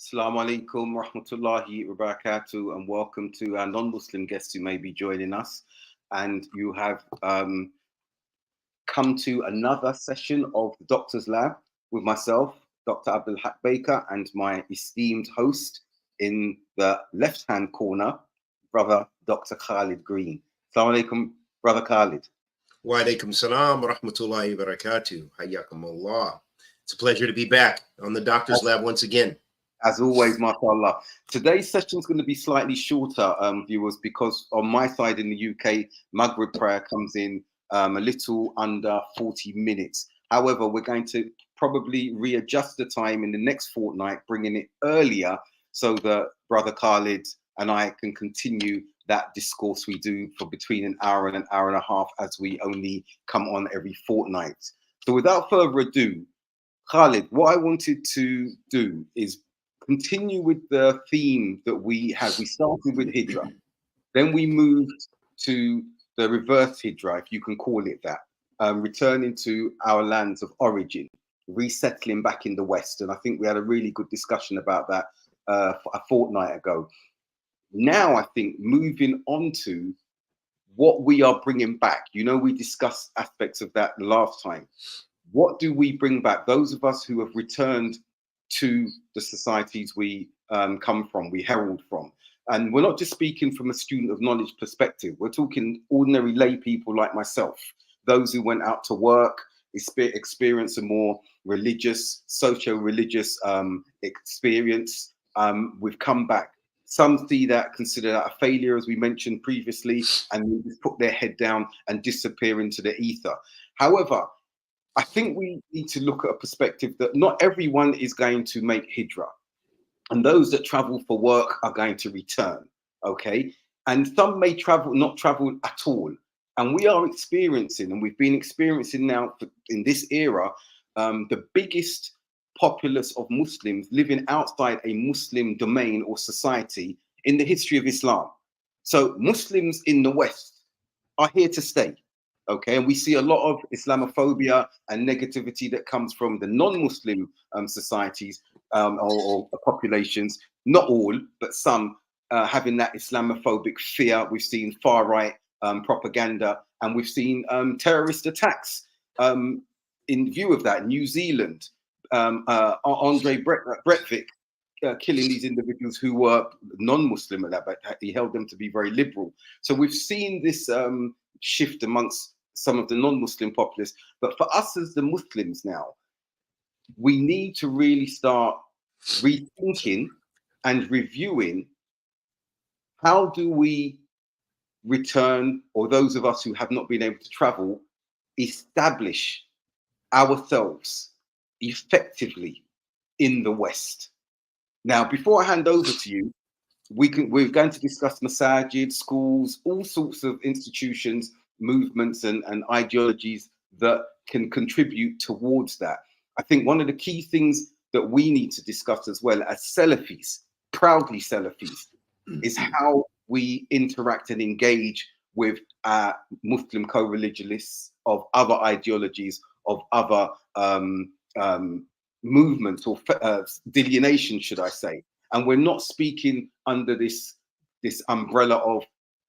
Assalamu alaikum rahmatullahi wa barakatuh, and welcome to our non-Muslim guests who may be joining us. And you have come to another session of the Doctor's Lab with myself, Dr. Abdul Haqq, and my esteemed host in the left-hand corner, brother Dr. Khalid Green. Assalamu alaikum, brother Khalid. Wa alaikum salam wa rahmatullahi wa barakatuh. Hayyakum Allah. It's a pleasure to be back on the Doctor's Lab once again. As always, mashallah. Today's session is going to be slightly shorter, viewers, because on my side in the UK, Maghrib prayer comes in a little under 40 minutes. However, we're going to probably readjust the time in the next fortnight, bringing it earlier so that Brother Khalid and I can continue that discourse we do for between an hour and a half, as we only come on every fortnight. So without further ado, Khalid, what I wanted to do is continue with the theme that we had. We started with Hijrah, then we moved to the reverse Hijrah, if you can call it that, returning to our lands of origin, resettling back in the West. And I think we had a really good discussion about that a fortnight ago. Now, I think moving on to what we are bringing back. You know, we discussed aspects of that last time. What do we bring back? Those of us who have returned to the societies we come from, we herald from. And we're not just speaking from a student of knowledge perspective. We're talking ordinary lay people like myself, those who went out to work, experience a more religious, socio-religious experience. We've come back. Some see that, consider that a failure, as we mentioned previously, and they just put their head down and disappear into the ether. However, I think we need to look at a perspective that not everyone is going to make Hijrah. And those that travel for work are going to return, okay? And some may not travel at all. And we are experiencing, and we've been experiencing now in this era, the biggest populace of Muslims living outside a Muslim domain or society in the history of Islam. So Muslims in the West are here to stay. Okay, and we see a lot of Islamophobia and negativity that comes from the non-Muslim societies or populations, not all, but some having that Islamophobic fear. We've seen far-right propaganda, and we've seen terrorist attacks. In view of that, New Zealand, Andre Breivik killing these individuals who were non-Muslim at that, but he held them to be very liberal. So we've seen this shift amongst some of the non-Muslim populace. But for us as the Muslims now, we need to really start rethinking and reviewing how do we return, or those of us who have not been able to travel, establish ourselves effectively in the West. Now, before I hand over to you, we're going to discuss masajid, schools, all sorts of institutions, movements and ideologies that can contribute towards that. I think one of the key things that we need to discuss as well as Salafis, proudly Salafis, is how we interact and engage with Muslim co-religionists of other ideologies, of other movements or delineation, should I say. And we're not speaking under this umbrella of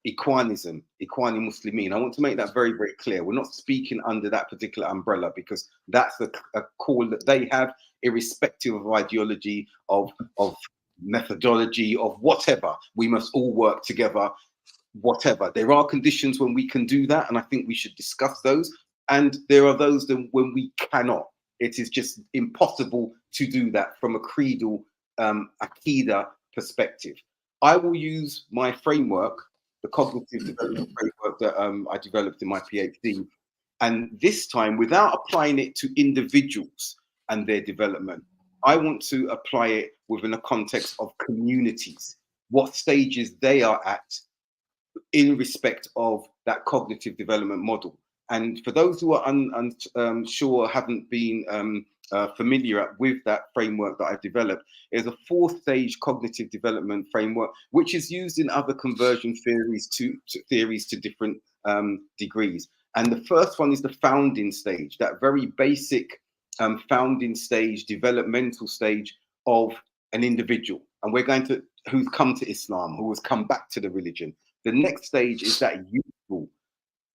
Ikhwanism, Ikhwani Muslimin. I want to make that very, very clear. We're not speaking under that particular umbrella, because that's a call that they have, irrespective of ideology, of methodology, of whatever. We must all work together, whatever. There are conditions when we can do that, and I think we should discuss those. And there are those that when we cannot. It is just impossible to do that from a creedal Aqidah perspective. I will use my framework, the cognitive development framework that I developed in my PhD, and this time, without applying it to individuals and their development, I want to apply it within a context of communities, what stages they are at in respect of that cognitive development model. And for those who are unsure, haven't been familiar with that framework that I've developed, is a 4-stage cognitive development framework, which is used in other conversion theories to different degrees. And the first one is the founding stage, that very basic founding stage, developmental stage of an individual, and we're going to, who's come to Islam, who has come back to the religion. The next stage is that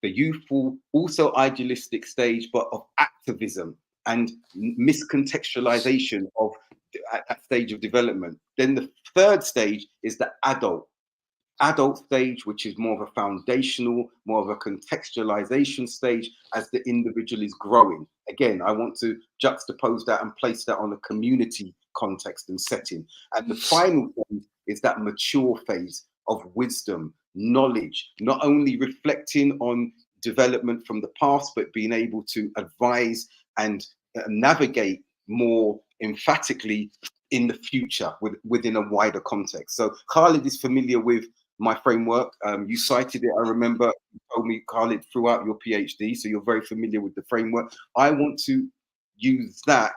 the youthful, also idealistic stage, but of activism and miscontextualization of at that stage of development. Then the third stage is the adult stage, which is more of a foundational, more of a contextualization stage as the individual is growing. Again, I want to juxtapose that and place that on a community context and setting. And the final phase is that mature phase of wisdom, knowledge, not only reflecting on development from the past, but being able to advise and navigate more emphatically in the future within a wider context. So Khalid is familiar with my framework. You cited it, I remember you told me, Khalid, throughout your PhD, so you're very familiar with the framework. I want to use that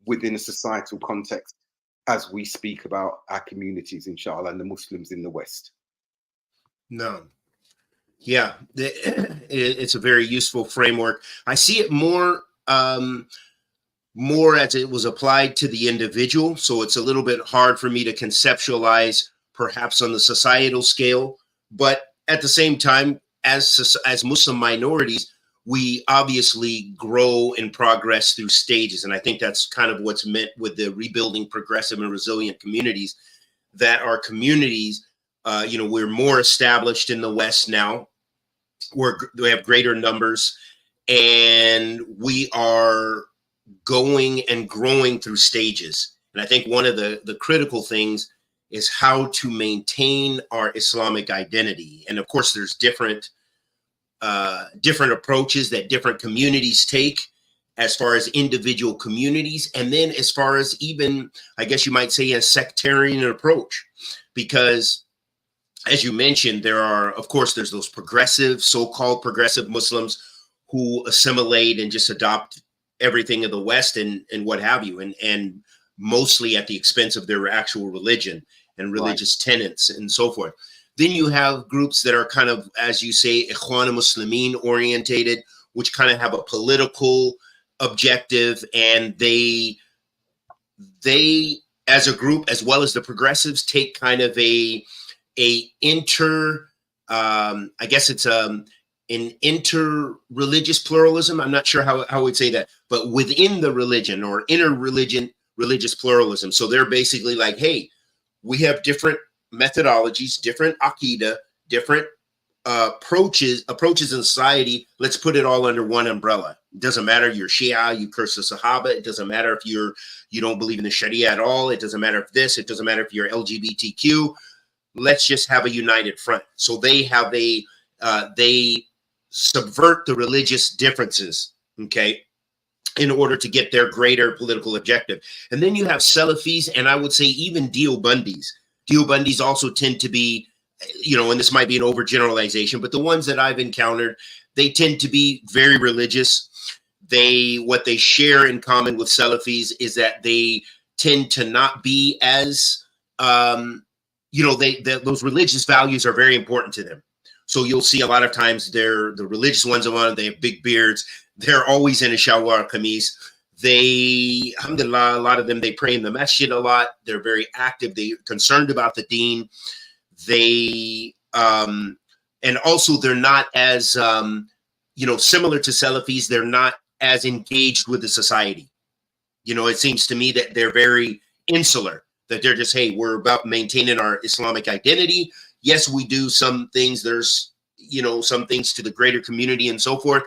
within a societal context as we speak about our communities, inshallah, and the Muslims in the West. No. Yeah, it's a very useful framework. I see it more as it was applied to the individual. So it's a little bit hard for me to conceptualize perhaps on the societal scale. But at the same time, as Muslim minorities, we obviously grow and progress through stages. And I think that's kind of what's meant with the rebuilding progressive and resilient communities, that our communities, we're more established in the West now. We have greater numbers, and we are going and growing through stages. And I think one of the critical things is how to maintain our Islamic identity. And of course, there's different approaches that different communities take as far as individual communities. And then as far as even, I guess you might say, a sectarian approach, because as you mentioned, there's those progressive, so-called progressive Muslims who assimilate and just adopt everything of the West and what have you, and mostly at the expense of their actual religion and religious tenets and so forth. Then you have groups that are kind of, as you say, Ikhwan Muslimin orientated, which kind of have a political objective, and they as a group, as well as the progressives, take kind of an inter-religious pluralism. I'm not sure how I would say that, but within the religion or religious pluralism. So they're basically like, hey, we have different methodologies, different aqidah, different approaches in society. Let's put it all under one umbrella. It doesn't matter if you're Shia, you curse the Sahaba. It doesn't matter if you don't believe in the Sharia at all. It doesn't matter if this. It doesn't matter if you're LGBTQ. Let's just have a united front. So they have they subvert the religious differences, okay, in order to get their greater political objective. And then you have Salafis, and I would say even Deobandis. Deobandis also tend to be, and this might be an overgeneralization, but the ones that I've encountered, they tend to be very religious. What they share in common with Salafis is that they tend to not be as, those religious values are very important to them. So you'll see a lot of times the religious ones they have big beards. They're always in a shalwar kameez. They, alhamdulillah, a lot of them, they pray in the masjid a lot. They're very active. They're concerned about the deen. They, and also they're not as, similar to Salafis, they're not as engaged with the society. It seems to me that they're very insular, that they're just, hey, we're about maintaining our Islamic identity. Yes, we do some things. There's, some things to the greater community and so forth,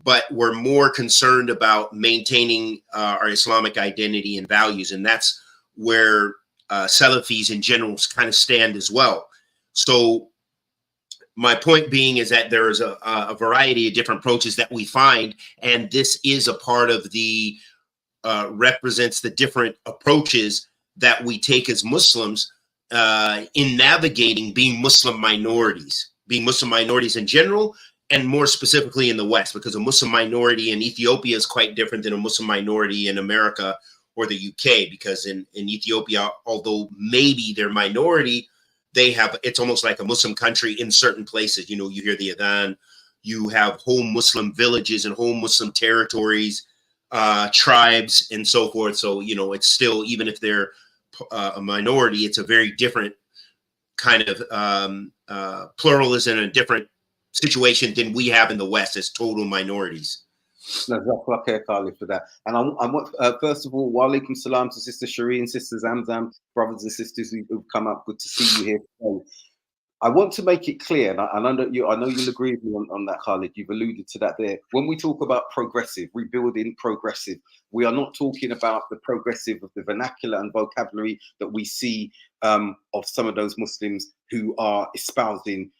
but we're more concerned about maintaining our Islamic identity and values. And that's where Salafis in general kind of stand as well. So my point being is that there is a variety of different approaches that we find, and this is a part of the represents the different approaches that we take as Muslims in navigating being Muslim minorities in general, and more specifically in the West, because a Muslim minority in Ethiopia is quite different than a Muslim minority in America or the UK, because in Ethiopia, although maybe they're minority, it's almost like a Muslim country in certain places. You hear the adhan, you have whole Muslim villages and whole Muslim territories, tribes and so forth. So, it's still, even if they're a minority, it's a very different kind of pluralism and a different situation than we have in the West as total minorities. No, okay, Khalid, for that. And I want, first of all, walaikum salam to Sister Sheree and Sister Zamzam, brothers and sisters who've come up. Good to see you here today. I want to make it clear, and I know you'll agree with me on that, Khalid. You've alluded to that there. When we talk about progressive, rebuilding progressive, we are not talking about the progressive of the vernacular and vocabulary that we see of some of those Muslims who are espousing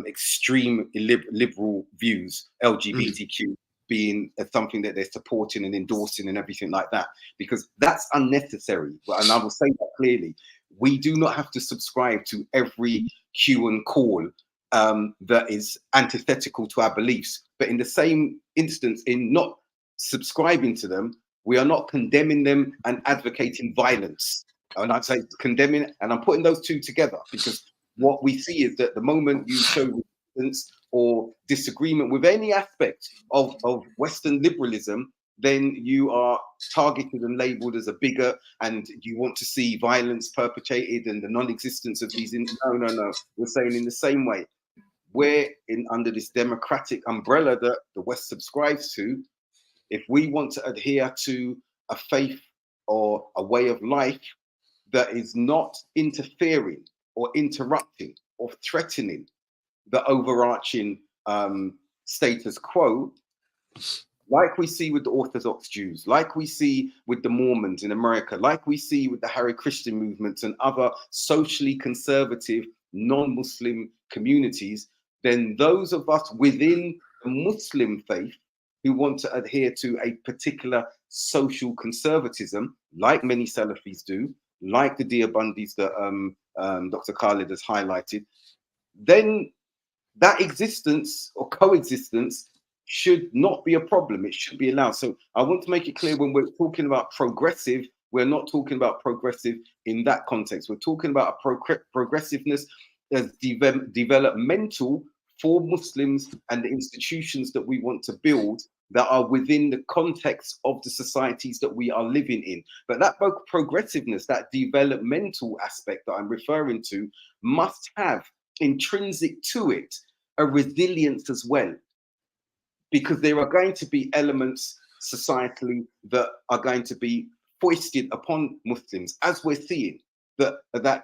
extreme liberal views, LGBTQ being something that they're supporting and endorsing and everything like that, because that's unnecessary. And I will say that clearly. We do not have to subscribe to every cue and call that is antithetical to our beliefs. But in the same instance, in not subscribing to them, we are not condemning them and advocating violence. And I'd say condemning, and I'm putting those two together, because what we see is that the moment you show resistance or disagreement with any aspect of Western liberalism, then you are targeted and labeled as a bigot, and you want to see violence perpetrated and the non-existence of these. No. We're saying in the same way, we're under this democratic umbrella that the West subscribes to. If we want to adhere to a faith or a way of life that is not interfering or interrupting or threatening the overarching status quo, like we see with the Orthodox Jews, like we see with the Mormons in America, like we see with the Hare Christian movements and other socially conservative non-Muslim communities, then those of us within the Muslim faith who want to adhere to a particular social conservatism, like many Salafis do, like the Deobandis that Dr. Khalid has highlighted, then that existence or coexistence should not be a problem. It should be allowed. So I want to make it clear, when we're talking about progressive, we're not talking about progressive in that context. We're talking about a progressiveness as developmental for Muslims and the institutions that we want to build that are within the context of the societies that we are living in. But that progressiveness, that developmental aspect that I'm referring to, must have intrinsic to it a resilience as well, because there are going to be elements societally that are going to be foisted upon Muslims, as we're seeing, that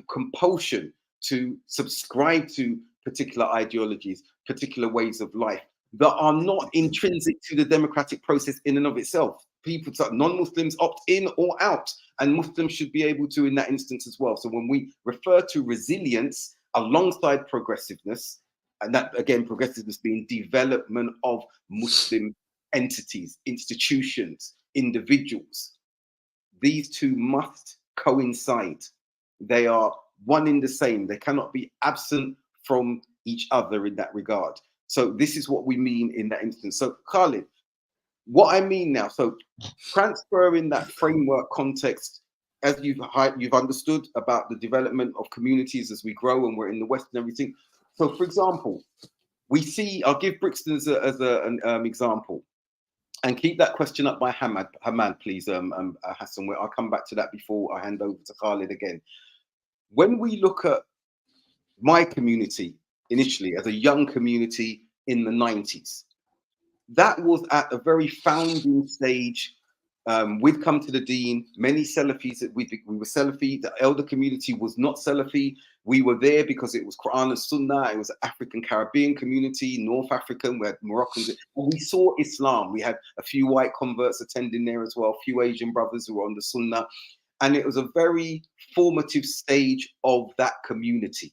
compulsion to subscribe to particular ideologies, particular ways of life that are not intrinsic to the democratic process in and of itself. People, non-Muslims, opt in or out, and Muslims should be able to in that instance as well. So when we refer to resilience alongside progressiveness, and that again, progressiveness being development of Muslim entities, institutions, individuals, these two must coincide. They are one in the same. They cannot be absent from each other in that regard. So this is what we mean in that instance. So Khalid, what I mean now, so transferring that framework context, as you've understood about the development of communities as we grow and we're in the West and everything. So for example, we see, I'll give Brixton as an example, and keep that question up by Hamad, please, Hassan. I'll come back to that before I hand over to Khalid again. When we look at my community initially as a young community in the 90s, that was at a very founding stage. We'd come to the Deen, many Salafis, that we were Salafi, the elder community was not Salafi. We were there because it was Quran and Sunnah, it was an African Caribbean community, North African, we had Moroccans, and we saw Islam. We had a few white converts attending there as well, a few Asian brothers who were on the Sunnah, and it was a very formative stage of that community.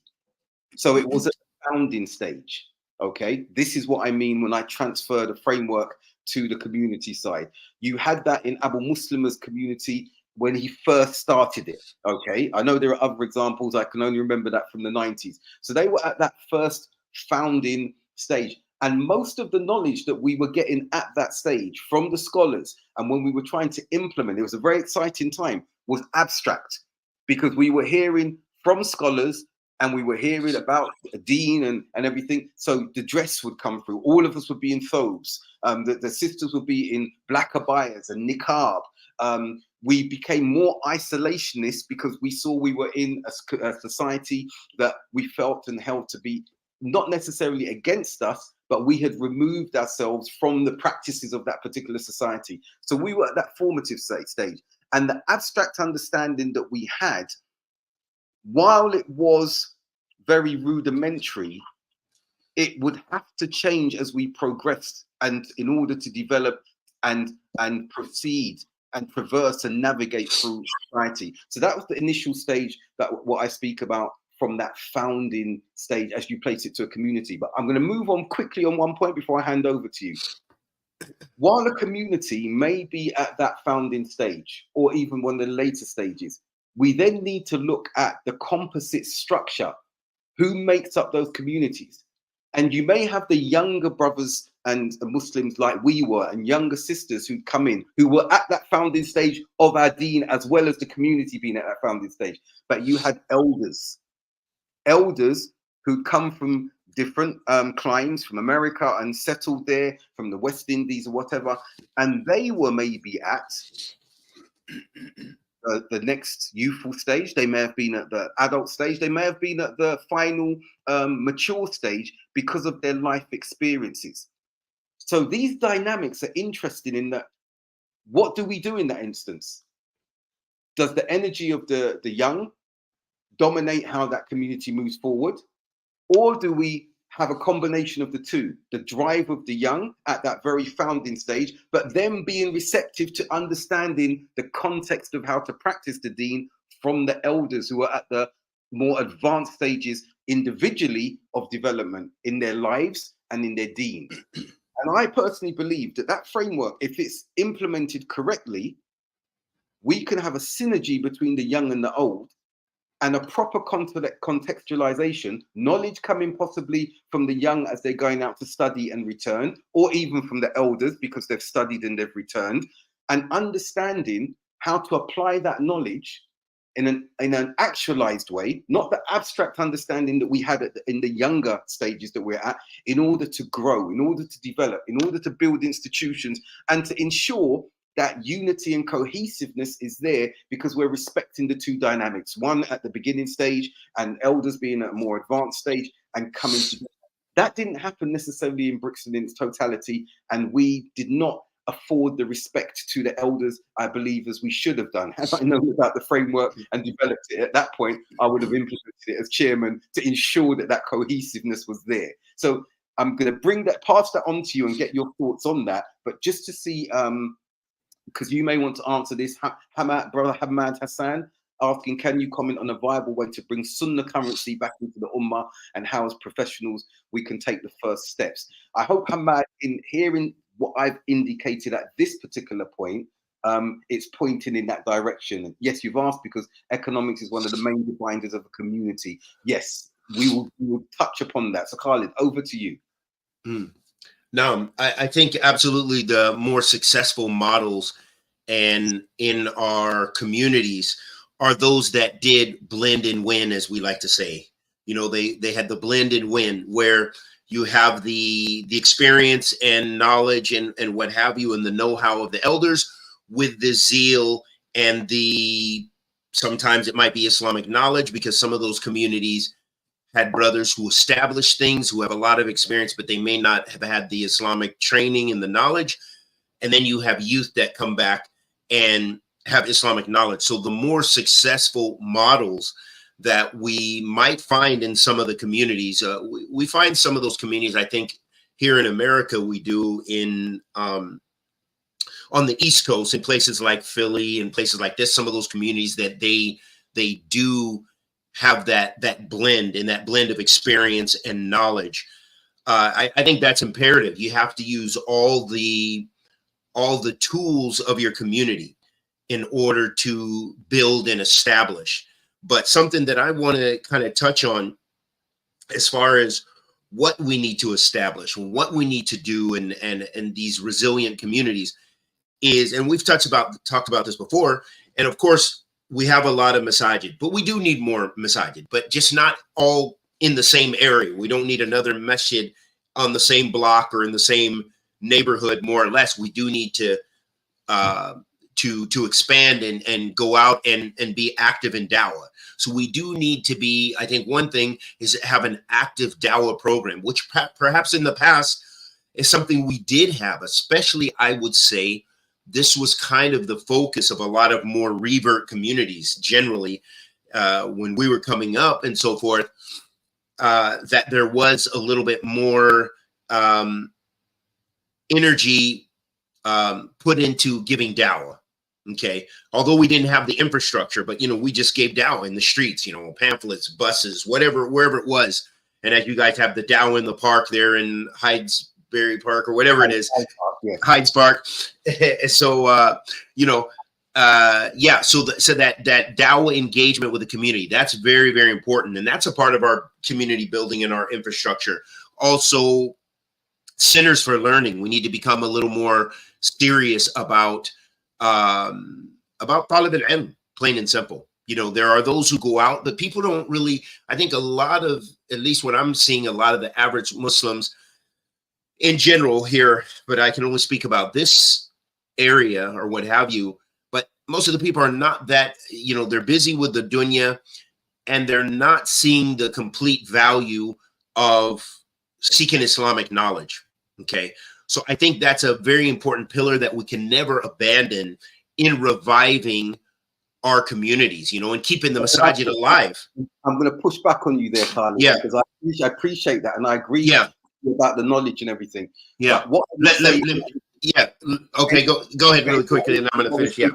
So it was a founding stage. Okay, this is what I mean when I transfer the framework to the community side. You had that in Abu Muslima's community when he first started it. Okay, I know there are other examples. I can only remember that from the 90s. So they were at that first founding stage. And most of the knowledge that we were getting at that stage from the scholars, and when we were trying to implement, it was a very exciting time, was abstract, because we were hearing from scholars and we were hearing about a dean and everything. So the dress would come through. All of us would be in thobes. The sisters would be in black abayas and niqab. We became more isolationist because we saw we were in a society that we felt and held to be not necessarily against us, but we had removed ourselves from the practices of that particular society. So we were at that formative stage. And the abstract understanding that we had, while it was very rudimentary, it would have to change as we progressed, and in order to develop and proceed and traverse and navigate through society. So that was the initial stage, that what I speak about from that founding stage as you place it to a community. But I'm going to move on quickly on one point before I hand over to you. While a community may be at that founding stage, or even one of the later stages, we then need to look at the composite structure. Who makes up those communities? And you may have the younger brothers and Muslims like we were, and younger sisters who'd come in, who were at that founding stage of our deen, as well as the community being at that founding stage. But you had elders who'd come from different climes, from America, and settled there, from the West Indies or whatever, and they were maybe at the next youthful stage. They may have been at the adult stage. They may have been at the final mature stage because of their life experiences. So these dynamics are interesting in that, what do we do in that instance? Does the energy of the young dominate how that community moves forward? Or do we have a combination of the two, the drive of the young at that very founding stage, but them being receptive to understanding the context of how to practice the deen from the elders who are at the more advanced stages individually of development in their lives and in their deen? And I personally believe that that framework, if it's implemented correctly, we can have a synergy between the young and the old, and a proper contextualization, knowledge coming possibly from the young as they're going out to study and return, or even from the elders because they've studied and they've returned, and understanding how to apply that knowledge in an actualized way, not the abstract understanding that we had in the younger stages that we're at, in order to grow, in order to develop, in order to build institutions, and to ensure that unity and cohesiveness is there, because we're respecting the two dynamics, one at the beginning stage and elders being at a more advanced stage and coming together. That didn't happen necessarily in Brixton in its totality, and we did not afford the respect to the elders, I believe, as we should have done. Had I known about the framework and developed it at that point, I would have implemented it as chairman to ensure that that cohesiveness was there. So I'm going to pass that on to you and get your thoughts on that. But just to see, because you may want to answer this, Brother Hamad Hassan asking, can you comment on a viable way to bring Sunnah currency back into the Ummah, and how as professionals we can take the first steps? I hope, Hamad, in hearing what I've indicated at this particular point, it's pointing in that direction. Yes, you've asked because economics is one of the main binders of a community. Yes, we will touch upon that. So Khalid, over to you. No, I think absolutely the more successful models and in our communities are those that did blend and win, as we like to say. You know, they had the blend and win, where you have the experience and knowledge and what have you, and the know-how of the elders, with the zeal and sometimes it might be Islamic knowledge, because some of those communities had brothers who established things, who have a lot of experience, but they may not have had the Islamic training and the knowledge. And then you have youth that come back and have Islamic knowledge. So the more successful models that we might find in some of the communities, we find some of those communities, I think here in America, we do in on the East Coast, in places like Philly and places like this, some of those communities that they do have that blend, and that blend of experience and knowledge. I think that's imperative. You have to use all the tools of your community in order to build and establish. But something that I want to kind of touch on, as far as what we need to establish, what we need to do in these resilient communities, is, and we've talked about this before, and of course, we have a lot of masajid, but we do need more masajid, but just not all in the same area. We don't need another masjid on the same block or in the same neighborhood, more or less. We do need to expand and go out and be active in dawah. So we do need to be, I think one thing is have an active dawah program, which perhaps in the past is something we did have, especially I would say this was kind of the focus of a lot of more revert communities generally when we were coming up and so forth, that there was a little bit more energy put into giving dawah. Okay, although we didn't have the infrastructure, but we just gave dawah in the streets, pamphlets, buses, whatever, wherever it was. And as you guys have the dawah in the park there in Hydesbury Park or whatever it is, Hyde's Park. So yeah, so that dawah engagement with the community, that's very, very important, and that's a part of our community building and our infrastructure. Also, centers for learning, we need to become a little more serious about talib al-ilm, plain and simple. There are those who go out, but people don't really, I think a lot of, at least what I'm seeing, a lot of the average Muslims in general here, but I can only speak about this area or what have you, but most of the people are not that, they're busy with the dunya and they're not seeing the complete value of seeking Islamic knowledge. Okay. So I think that's a very important pillar that we can never abandon in reviving our communities, and keeping the masajid alive. I'm going to push back on you there, Khalid, because I appreciate that, and I agree about the knowledge and everything. Yeah. But Okay. Go ahead really quickly, and I'm going to finish. Yeah.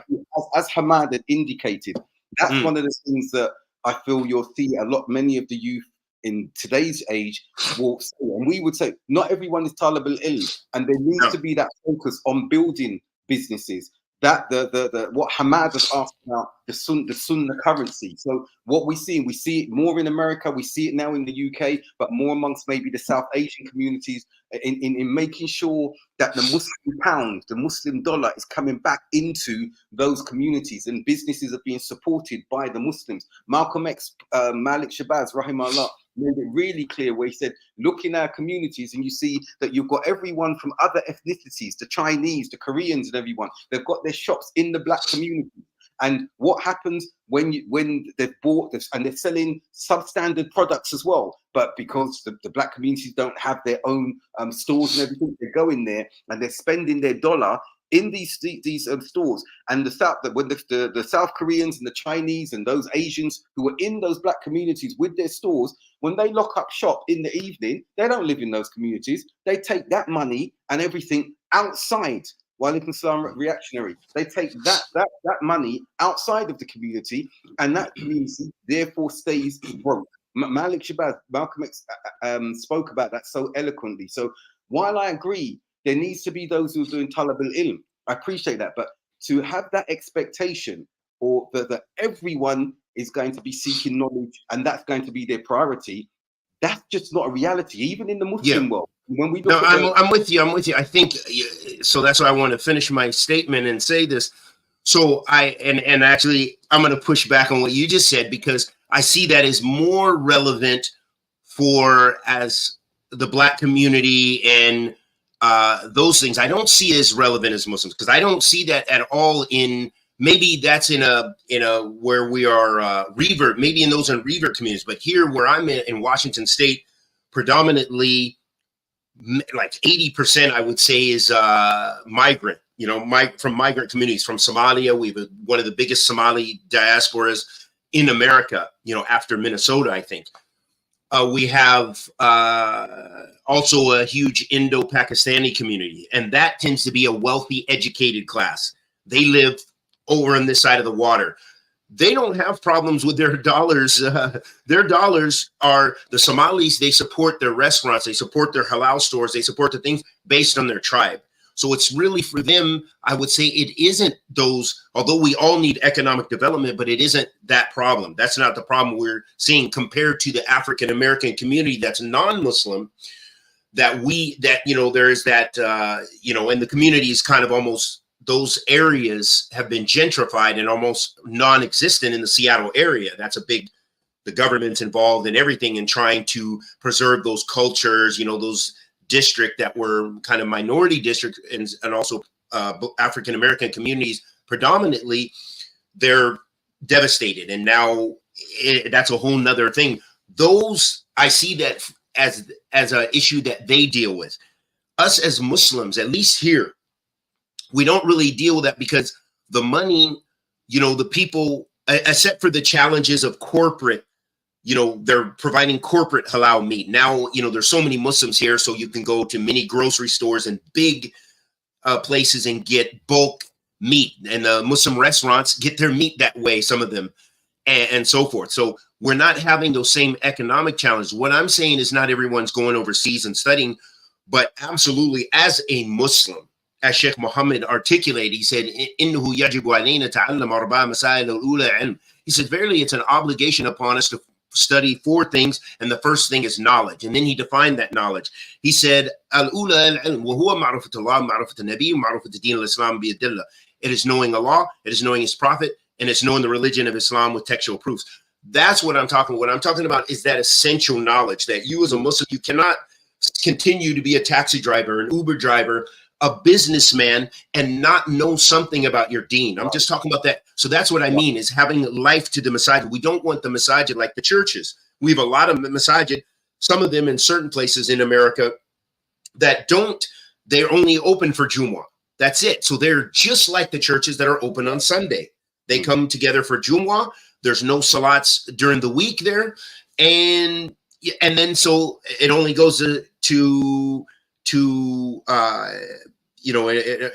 As Hamad had indicated, that's one of the things that I feel you'll see many of the youth in today's age will say, and we would say, not everyone is talib al-ilm, and there needs to be that focus on building businesses. That the what Hamad has asked about, the sunnah currency. So what we see it more in America, we see it now in the UK, but more amongst maybe the South Asian communities in making sure that the Muslim pound, the Muslim dollar is coming back into those communities, and businesses are being supported by the Muslims. Malcolm X, Malik Shabazz, rahimahullah, made it really clear where he said, look in our communities and you see that you've got everyone from other ethnicities, the Chinese, the Koreans, and everyone. They've got their shops in the black community. And what happens when they've bought this and they're selling substandard products as well, but because the black communities don't have their own stores and everything, they go in there and they're spending their dollar in these stores. And when the South Koreans and the Chinese and those Asians who are in those black communities with their stores, when they lock up shop in the evening, they don't live in those communities. They take that money and everything outside. While Islam reactionary, they take that money outside of the community, and that community therefore stays broke. Malik Shabazz, Malcolm X spoke about that so eloquently. So while I agree, there needs to be those who are doing talab al-ilm. I appreciate that, but to have that expectation, or that everyone is going to be seeking knowledge and that's going to be their priority, that's just not a reality, even in the Muslim world. When we look I'm with you. I think so. That's why I want to finish my statement and say this. So actually, I'm going to push back on what you just said, because I see that as more relevant for as the black community and those things. I don't see as relevant as Muslims, because I don't see that at all in. Maybe that's in a where we are revert, maybe in those in revert communities, but here where I'm in Washington State, predominantly like 80%, I would say, is migrant. From migrant communities from Somalia. We have one of the biggest Somali diasporas in America. After Minnesota, I think. We have also a huge Indo-Pakistani community, and that tends to be a wealthy, educated class. They live over on this side of the water. They don't have problems with their dollars. Their dollars are the Somalis. They support their restaurants. They support their halal stores. They support the things based on their tribe. So it's really for them, I would say it isn't those, although we all need economic development, but it isn't that problem. That's not the problem we're seeing compared to the African-American community that's non-Muslim, there is that, and the community is kind of almost those areas have been gentrified and almost non-existent in the Seattle area. That's a big, the government's involved in everything in trying to preserve those cultures, you know, those district that were kind of minority district and also African-American communities predominantly, they're devastated. And now that's a whole nother thing. Those, I see that as an issue that they deal with. Us as Muslims, at least here, we don't really deal with that because the money, you know, the people, except for the challenges of corporate, you know, they're providing corporate halal meat. Now, you know, there's so many Muslims here, so you can go to many grocery stores and big places and get bulk meat. And the Muslim restaurants get their meat that way, some of them, and so forth. So we're not having those same economic challenges. What I'm saying is not everyone's going overseas and studying, but absolutely as a Muslim, as Sheikh Muhammad articulated, he said, "Innahu yajibu alayna ta'allam arba'a masail al-ula ilm." He said, verily, it's an obligation upon us to study 4 things, and the first thing is knowledge. And then he defined that knowledge. He said, "Al-ula al-ilm wa huwa ma'rifatullah, ma'rifat an-nabi, ma'rifat ad-din al-Islam bi adillah." It is knowing Allah, it is knowing His Prophet, and it's knowing the religion of Islam with textual proofs. That's what I'm talking about. What I'm talking about is that essential knowledge that you as a Muslim, you cannot continue to be a taxi driver, an Uber driver, a businessman, and not know something about your deen. I'm just talking about that. So that's what I mean, is having life to the masajid. We don't want the masajid like the churches. We have a lot of masajid, some of them in certain places in America that don't, they're only open for Jumu'ah. That's it. So they're just like the churches that are open on Sunday. They come together for Jumu'ah. There's no salats during the week there. And then so it only goes to you know,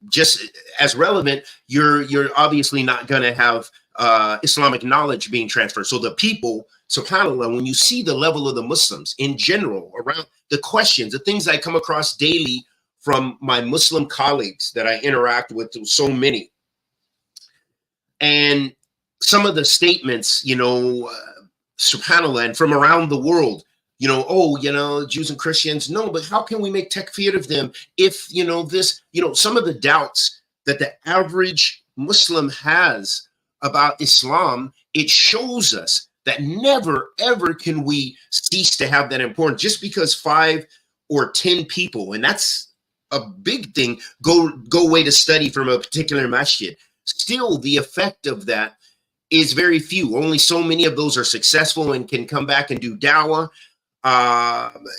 just as relevant, you're obviously not going to have Islamic knowledge being transferred. So the people, subhanAllah, when you see the level of the Muslims in general around the questions, the things I come across daily from my Muslim colleagues that I interact with, so many, and some of the statements, you know, subhanAllah, and from around the world, you know, oh, you know, Jews and Christians, no, but how can we make takfir of them if, you know, this, you know, some of the doubts that the average Muslim has about Islam, it shows us that never, ever can we cease to have that importance just because 5 or 10 people, and that's a big thing, go away to study from a particular masjid. Still, the effect of that is very few. Only so many of those are successful and can come back and do dawah.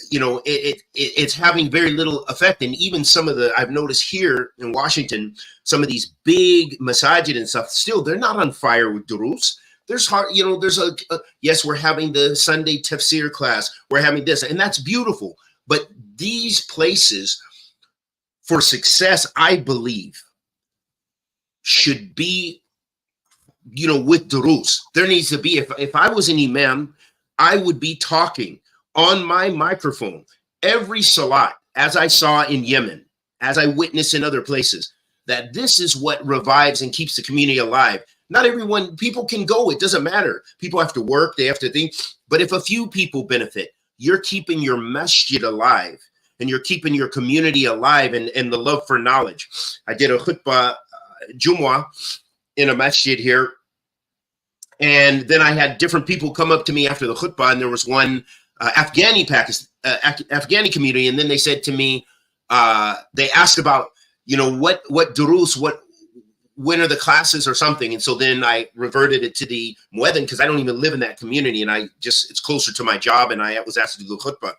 You know, it's having very little effect. And even some of the, I've noticed here in Washington, some of these big masajid and stuff, still, they're not on fire with durus. There's hard, you know, there's yes, we're having the Sunday tafsir class, we're having this, and that's beautiful. But these places for success, I believe, should be, you know, with durus. There needs to be, if I was an imam, I would be talking on my microphone every salat, as I saw in Yemen, as I witnessed in other places, that this is what revives and keeps the community alive. Not everyone, people can go, it doesn't matter. People have to work, they have to think, but if a few people benefit, you're keeping your masjid alive and you're keeping your community alive, and the love for knowledge. I did a khutbah, Jumu'ah, in a masjid here, and then I had different people come up to me after the khutbah, and there was one Afghani community, and then they said to me, they asked about, you know, what durus, when are the classes or something, and so then I reverted it to the mueddin because I don't even live in that community, and it's closer to my job, and I was asked to do the khutbah.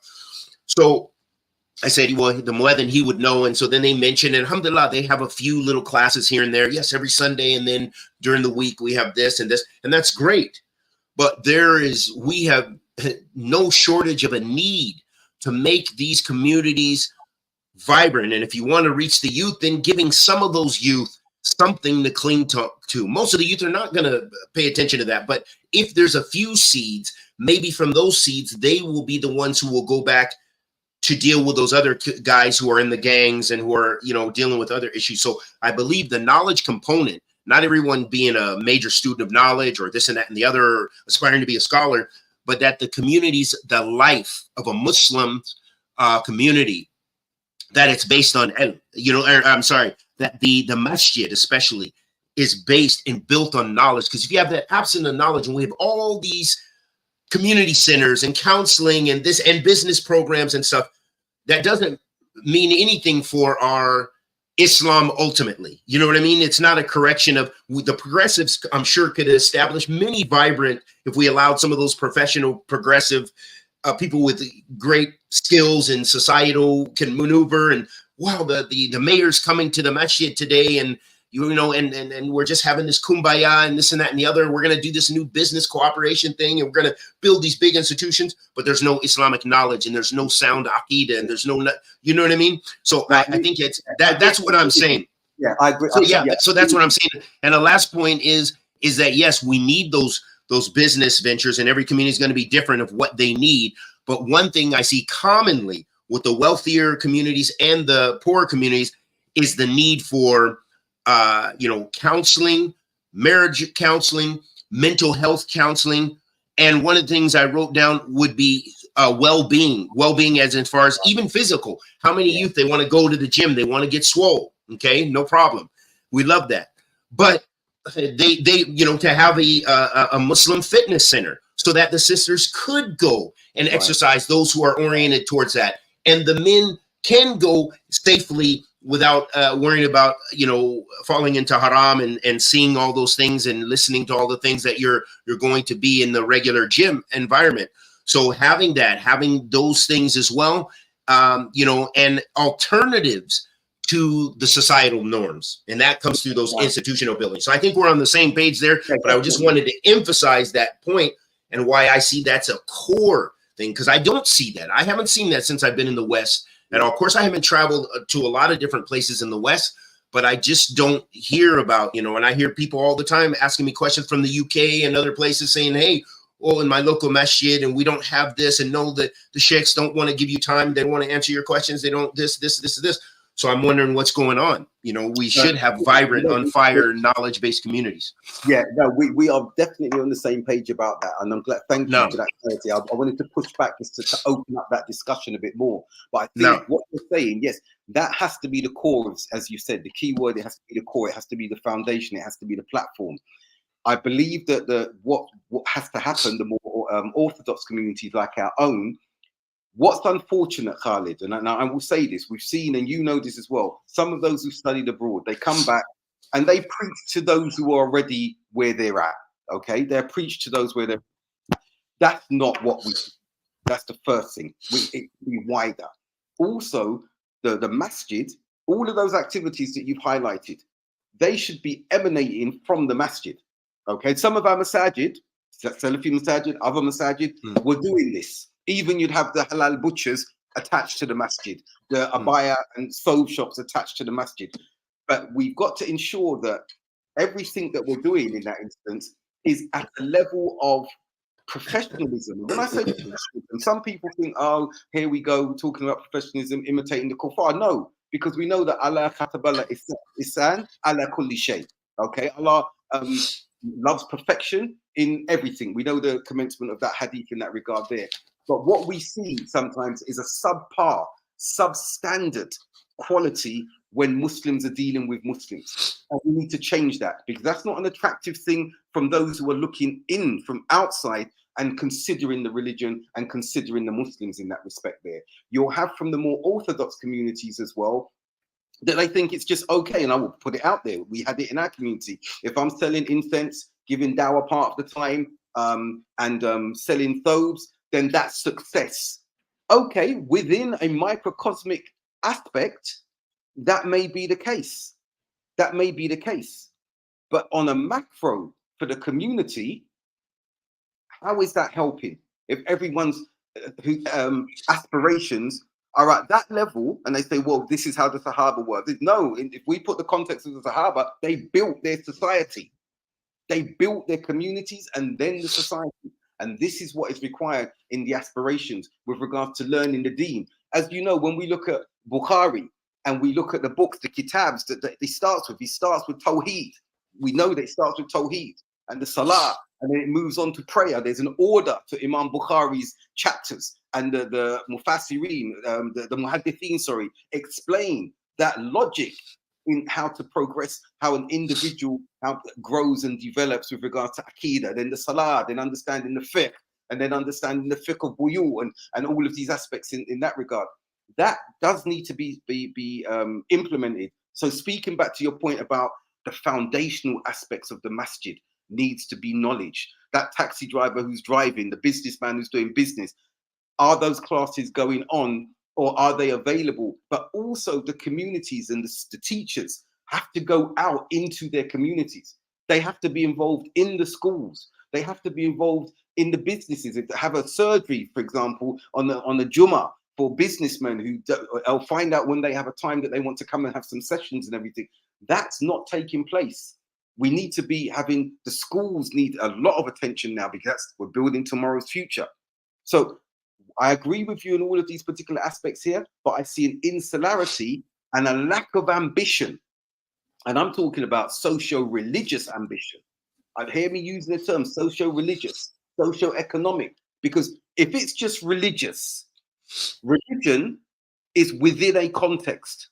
So I said, well, the mueddin, he would know, and so then they mentioned, and alhamdulillah, they have a few little classes here and there. Yes, every Sunday, and then during the week we have this and this, and that's great. But we have no shortage of a need to make these communities vibrant. And if you want to reach the youth, then giving some of those youth something to cling to. Most of the youth are not going to pay attention to that. But if there's a few seeds, maybe from those seeds, they will be the ones who will go back to deal with those other guys who are in the gangs and who are, you know, dealing with other issues. So I believe the knowledge component, not everyone being a major student of knowledge or this and that and the other, aspiring to be a scholar, but that the communities, the life of a Muslim community that it's based on, I'm sorry, that the masjid especially is based and built on knowledge. Because if you have that absence of knowledge, and we have all these community centers and counseling and this and business programs and stuff, that doesn't mean anything for our Islam ultimately. You know what I mean? It's not a correction of the progressives. I'm sure could establish many vibrant, if we allowed some of those professional progressive people with great skills and societal can maneuver. And wow, the mayor's coming to the masjid today, and and we're just having this kumbaya and this and that and the other. We're going to do this new business cooperation thing, and we're going to build these big institutions, but there's no Islamic knowledge, and there's no sound aqidah, and there's no, you know what I mean? So I think it's that's what I'm saying. Yeah, I agree. So so that's what I'm saying. And the last point is that yes, we need those business ventures, and every community is going to be different of what they need. But one thing I see commonly with the wealthier communities and the poorer communities is the need for counseling, marriage counseling, mental health counseling. And one of the things I wrote down would be well-being as far as even physical. How many youth, they want to go to the gym, they want to get swole. Okay, no problem. We love that. But they to have a Muslim fitness center so that the sisters could go and exercise, those who are oriented towards that. And the men can go safely without worrying about, falling into haram and seeing all those things and listening to all the things that you're going to be in the regular gym environment. So having those things as well, and alternatives to the societal norms. And that comes through those institutional buildings. So I think we're on the same page there, but I just wanted to emphasize that point and why I see that's a core thing, because I don't see that. I haven't seen that since I've been in the West at all. Of course, I haven't traveled to a lot of different places in the West, but I just don't hear about, and I hear people all the time asking me questions from the UK and other places saying, hey, in my local masjid, and we don't have this, and know that the sheikhs don't want to give you time. They don't want to answer your questions. They don't this. So I'm wondering what's going on. We should have vibrant, on fire, knowledge-based communities. Yeah, no, we are definitely on the same page about that. And I'm glad, thank you for that clarity. I wanted to push back just to open up that discussion a bit more. But I think what you're saying, yes, that has to be the core, as you said, the key word, it has to be the core, it has to be the foundation, it has to be the platform. I believe that what has to happen, the more orthodox communities like our own, what's unfortunate, Khalid, and I will say this, we've seen, and you know this as well, some of those who studied abroad, they come back and they preach to those who are already where they're at, okay? They're preached to those where they're, that's not what we, that's the first thing. It can be wider. Also, the masjid, all of those activities that you've highlighted, they should be emanating from the masjid, okay? Some of our masajid, Salafi masajid, other masajid, were doing this. Even you'd have the halal butchers attached to the masjid, the abaya and stove shops attached to the masjid. But we've got to ensure that everything that we're doing in that instance is at a level of professionalism. When I say professionalism, some people think, oh, here we go, talking about professionalism, imitating the kuffar. No, because we know that Allah khatabala isan ala kulli shay. Okay, Allah loves perfection in everything. We know the commencement of that hadith in that regard there. But what we see sometimes is a subpar, substandard quality when Muslims are dealing with Muslims. And we need to change that, because that's not an attractive thing from those who are looking in from outside and considering the religion and considering the Muslims in that respect there. You'll have from the more orthodox communities as well, that they think it's just okay, and I will put it out there. We had it in our community. If I'm selling incense, giving dawah part of the time, and selling thobes, then that's success. Okay, within a microcosmic aspect, that may be the case. That may be the case. But on a macro for the community, how is that helping? If everyone's aspirations are at that level, and they say, well, this is how the Sahaba were. No, if we put the context of the Sahaba, they built their society. They built their communities and then the society. And this is what is required in the aspirations with regards to learning the deen. As you know, when we look at Bukhari and we look at the books, the kitabs that he starts with Tawheed. We know that it starts with Tawheed and the Salah, and then it moves on to prayer. There's an order to Imam Bukhari's chapters. and the Mufassirin, the Muhaddithin, sorry, explain that logic in how to progress, how an individual how grows and develops with regards to Aqidah, then the Salah, then understanding the fiqh, and then understanding the fiqh of buyu and all of these aspects in that regard. That does need to be implemented. So speaking back to your point about the foundational aspects of the masjid needs to be knowledge. That taxi driver who's driving, the businessman who's doing business, are those classes going on or are they available? But also the communities and the teachers have to go out into their communities. They have to be involved in the schools. They have to be involved in the businesses. If they have a surgery, for example, on the Jummah for businessmen who'll find out when they have a time that they want to come and have some sessions and everything. That's not taking place. We need to be having, the schools need a lot of attention now because we're building tomorrow's future. So I agree with you in all of these particular aspects here, but I see an insularity and a lack of ambition. And I'm talking about socio-religious ambition. I'd hear me using the term socio-religious, socio-economic, because if it's just religious, religion is within a context,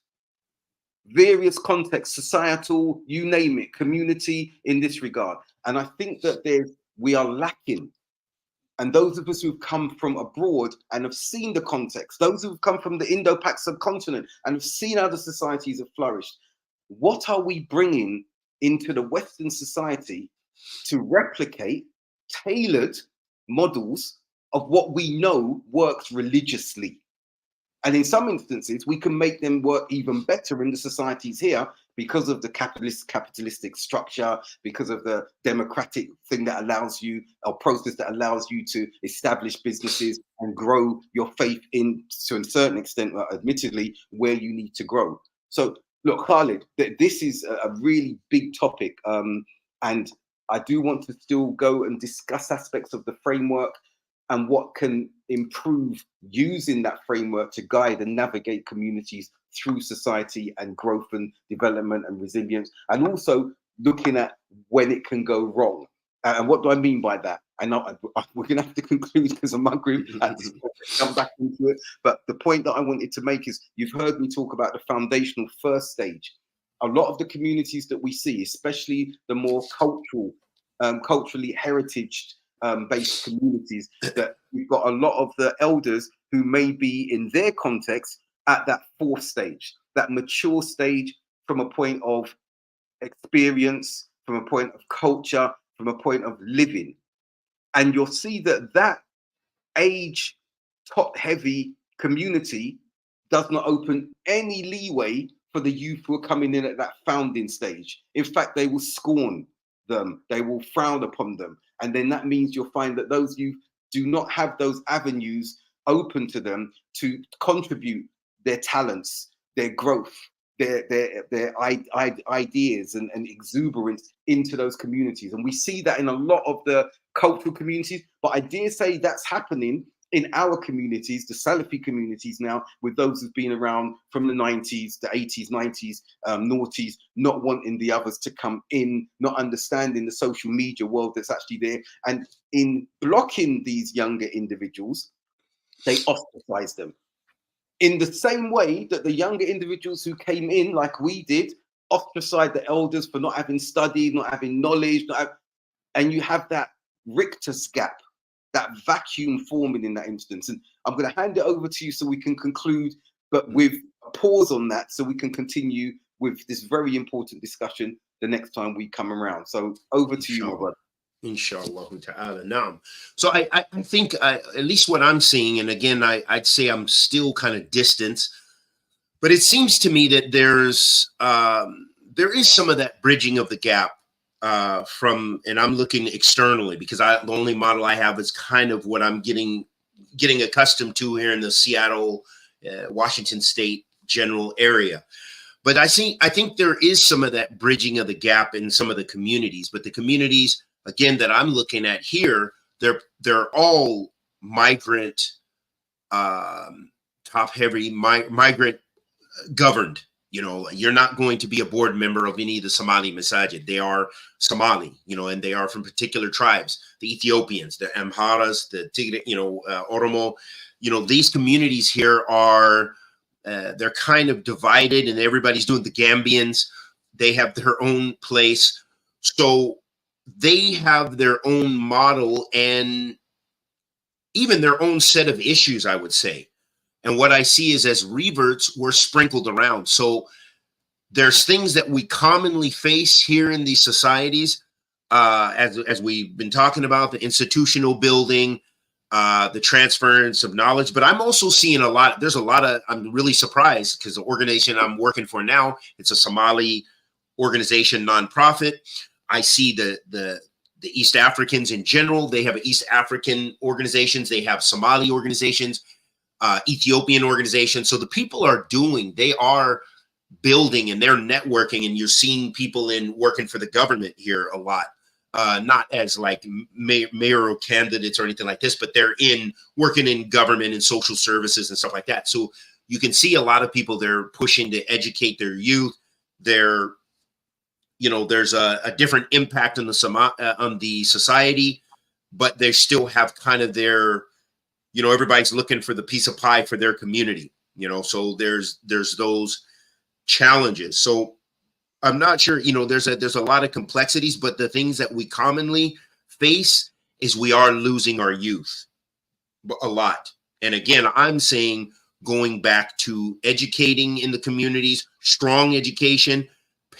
various contexts, societal, you name it, community in this regard. And I think that we are lacking. And those of us who've come from abroad and have seen the context, those who've come from the Indo-Pak subcontinent and have seen how the societies have flourished, what are we bringing into the Western society to replicate tailored models of what we know works religiously? And in some instances, we can make them work even better in the societies here because of the capitalistic structure, because of the democratic thing that allows you, or process that allows you to establish businesses and grow your faith in, to a certain extent, admittedly, where you need to grow. So look, Khalid, this is a really big topic. And I do want to still go and discuss aspects of the framework and what can improve using that framework to guide and navigate communities through society and growth and development and resilience, and also looking at when it can go wrong. And what do I mean by that? I know we're going to have to conclude because of my group and come back into it. But the point that I wanted to make is you've heard me talk about the foundational first stage. A lot of the communities that we see, especially the more culturally heritage based communities, that we've got a lot of the elders who may be in their context at that fourth stage, that mature stage from a point of experience, from a point of culture, from a point of living. And you'll see that age top heavy community does not open any leeway for the youth who are coming in at that founding stage. In fact, they will scorn them, they will frown upon them. And then that means you'll find that those youth do not have those avenues open to them to contribute their talents, their growth, their ideas and exuberance into those communities. And we see that in a lot of the cultural communities, but I dare say that's happening in our communities, the Salafi communities now, with those who've been around from the 90s, the 80s, 90s, noughties, not wanting the others to come in, not understanding the social media world that's actually there. And in blocking these younger individuals, they ostracize them. In the same way that the younger individuals who came in, like we did, ostracized the elders for not having studied, not having knowledge, and you have that rictus gap, that vacuum forming in that instance. And I'm going to hand it over to you so we can conclude, but with a pause on that so we can continue with this very important discussion the next time we come around. So over to you, my brother. Inshallah ta'ala. Naam. So I think at least what I'm seeing, and again, I'd say I'm still kind of distant, but it seems to me that there is some of that bridging of the gap and I'm looking externally because the only model I have is kind of what I'm getting accustomed to here in the Seattle, Washington State general area. But I think there is some of that bridging of the gap in some of the communities, but the communities, again, that I'm looking at here, they're all migrant, top heavy, migrant governed. You know, you're not going to be a board member of any of the Somali masajid. They are Somali, and they are from particular tribes, the Ethiopians, the Amharas, the Tigray, Oromo. You know, these communities here are, they're kind of divided, and everybody's doing the Gambians. They have their own place. So they have their own model and even their own set of issues, I would say. And what I see is as reverts, we're sprinkled around. So there's things that we commonly face here in these societies, as we've been talking about, the institutional building, the transference of knowledge. But I'm also seeing a lot. There's a lot of. I'm really surprised because the organization I'm working for now, it's a Somali organization, nonprofit. I see the East Africans in general. They have East African organizations. They have Somali organizations, Ethiopian organizations. So the people are doing. They are building and they're networking, and you're seeing people in working for the government here a lot, not as like mayoral candidates or anything like this, but they're in working in government and social services and stuff like that. So you can see a lot of people, they're pushing to educate their youth. They're, you know, there's a different impact on the society, but they still have kind of their, you know, everybody's looking for the piece of pie for their community, you know. So there's those challenges. So I'm not sure, you know, there's a lot of complexities, but the things that we commonly face is we are losing our youth a lot. And again, I'm saying going back to educating in the communities, strong education.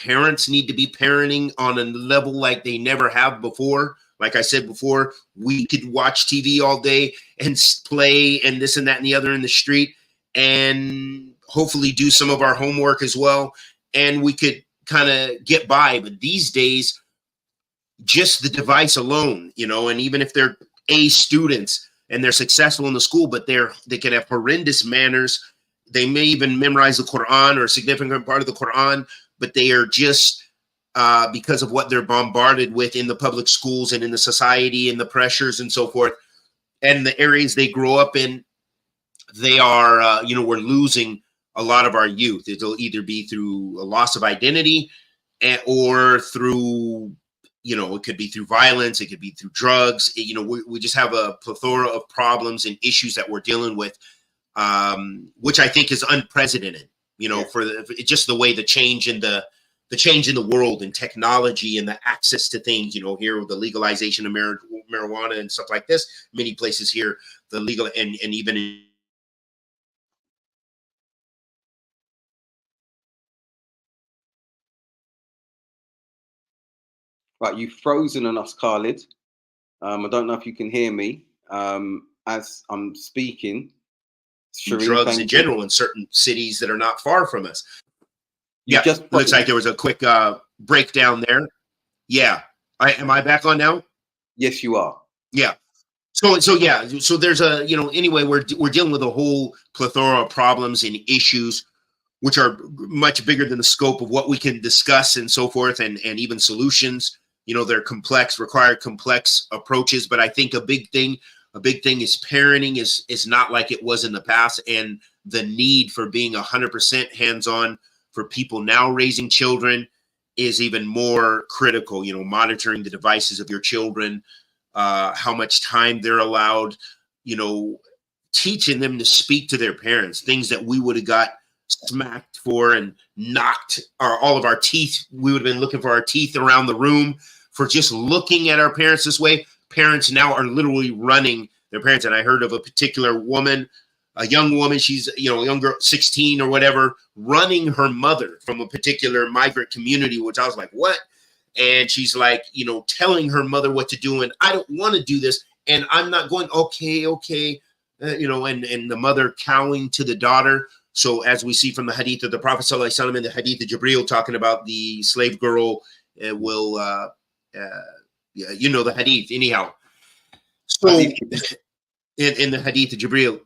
Parents need to be parenting on a level like they never have before. Like I said before, we could watch TV all day and play and this and that and the other in the street, and hopefully do some of our homework as well, and we could kind of get by. But these days, just the device alone, you know, and even if they're A students and they're successful in the school, but they can have horrendous manners. They may even memorize the Quran or a significant part of the Quran, but they are just because of what they're bombarded with in the public schools and in the society and the pressures and so forth, and the areas they grow up in, they are, you know, we're losing a lot of our youth. It'll either be through a loss of identity or through, you know, it could be through violence. It could be through drugs. You know, we just have a plethora of problems and issues that we're dealing with, which I think is unprecedented, you know, for just the way the change in the world and technology and the access to things, you know, here with the legalization of marijuana and stuff like this, many places here, the legal and even in Right, you've frozen on us, Khalid. I don't know if you can hear me as I'm speaking. Shireen, drugs in general in certain cities that are not far from us. You just looks like there was a quick breakdown there. Yeah. Am I back on now? Yes, you are. Yeah. So there's a, you know, anyway, we're dealing with a whole plethora of problems and issues which are much bigger than the scope of what we can discuss and so forth, and even solutions. You know, they're complex, require complex approaches. But I think a big thing is parenting is not like it was in the past, and the need for being 100% hands-on for people now raising children is even more critical. You know, monitoring the devices of your children, how much time they're allowed, you know, teaching them to speak to their parents, things that we would have got smacked for and knocked all of our teeth. We would have been looking for our teeth around the room for just looking at our parents this way. Parents now are literally running their parents. And I heard of a particular woman, a young woman, she's, you know, a young girl, 16 or whatever, running her mother from a particular migrant community, which I was like, what? And she's like, you know, telling her mother what to do. And I don't want to do this. And I'm not going, okay. You know, and the mother cowing to the daughter. So as we see from the hadith of the Prophet Sallallahu Alaihi Wasallam and the hadith of Jibreel talking about the slave girl will, you know, the hadith anyhow. So in the hadith of Jibreel.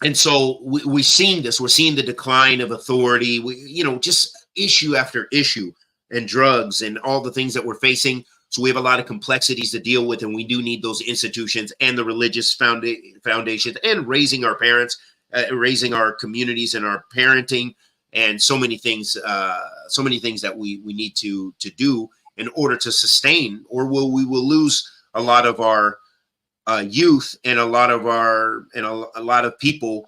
And so we're seeing this. We're seeing the decline of authority, you know, just issue after issue, and drugs and all the things that we're facing. So we have a lot of complexities to deal with, and we do need those institutions and the religious foundations and raising our parents, raising our communities and our parenting, and so many things that we need to do in order to sustain, or we will lose a lot of our youth and a lot of a lot of people